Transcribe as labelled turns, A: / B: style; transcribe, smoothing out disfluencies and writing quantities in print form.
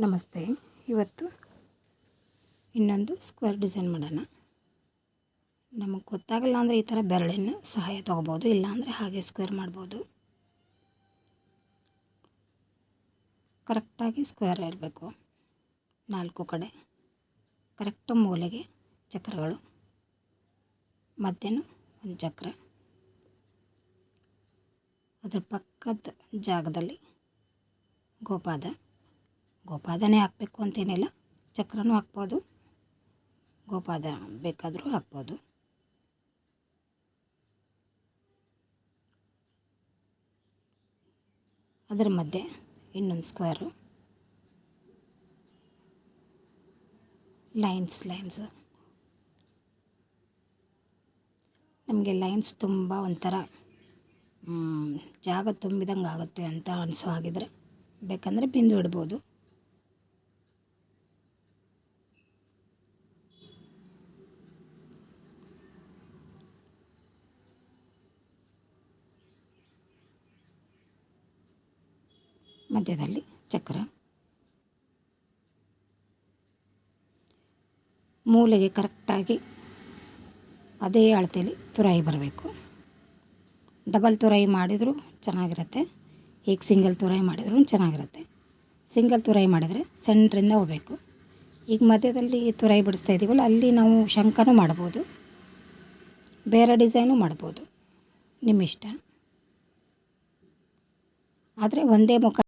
A: ನಮಸ್ತೆ. ಇವತ್ತು ಇನ್ನೊಂದು ಸ್ಕ್ವೇರ್ ಡಿಸೈನ್ ಮಾಡೋಣ. ನಮಗೆ ಗೊತ್ತಾಗಲ್ಲ ಅಂದರೆ ಈ ಥರ ಬೆರಳಿನ ಸಹಾಯ ತೊಗೋಬೋದು, ಇಲ್ಲಾಂದರೆ ಹಾಗೆ ಸ್ಕ್ವೇರ್ ಮಾಡ್ಬೋದು. ಕರೆಕ್ಟಾಗಿ ಸ್ಕ್ವೇರ್ ಇರಬೇಕು. 4 ಕಡೆ ಕರೆಕ್ಟ್ ಮೂಲೆಗೆ ಚಕ್ರಗಳು, ಮಧ್ಯನೂ ಒಂದು ಚಕ್ರ, ಅದ್ರ ಪಕ್ಕದ ಜಾಗದಲ್ಲಿ ಗೋಪಾದನೇ ಹಾಕಬೇಕು ಅಂತೇನಿಲ್ಲ, ಚಕ್ರನೂ ಹಾಕ್ಬೋದು, ಗೋಪಾದ ಬೇಕಾದರೂ ಹಾಕ್ಬೋದು. ಅದರ ಮಧ್ಯೆ ಇನ್ನೊಂದು ಸ್ಕ್ವೇರು, ಲೈನ್ಸ್ ನಮಗೆ ಲೈನ್ಸ್ ತುಂಬ ಒಂಥರ ಜಾಗ ತುಂಬಿದಂಗೆ ಆಗುತ್ತೆ ಅಂತ ಅನಿಸೋ ಹಾಗಿದ್ರೆ ಬೇಕಂದರೆ ಬಿಂದು ಇಡ್ಬೋದು. ಮಧ್ಯದಲ್ಲಿ ಚಕ್ರ, ಮೂಲೆಗೆ ಕರೆಕ್ಟಾಗಿ ಅದೇ ಅಳತೆಯಲ್ಲಿ ತುರಾಯಿ ಬರಬೇಕು. ಡಬಲ್ ತುರಾಯಿ ಮಾಡಿದರೂ ಚೆನ್ನಾಗಿರುತ್ತೆ, ಈಗ ಸಿಂಗಲ್ ತುರಾಯಿ ಮಾಡಿದ್ರೂ ಚೆನ್ನಾಗಿರುತ್ತೆ. ಸಿಂಗಲ್ ತುರಾಯಿ ಮಾಡಿದರೆ ಸೆಂಟ್ರಿಂದ ಹೋಗಬೇಕು. ಈಗ ಮಧ್ಯದಲ್ಲಿ ತುರಾಯಿ ಬಿಡಿಸ್ತಾ ಇದ್ದೀವಲ್ಲ, ಅಲ್ಲಿ ನಾವು ಶಂಖನೂ ಮಾಡ್ಬೋದು, ಬೇರೆ ಡಿಸೈನು ಮಾಡ್ಬೋದು, ನಿಮ್ಮ ಇಷ್ಟ. ಆದರೆ ಒಂದೇ ಮುಖ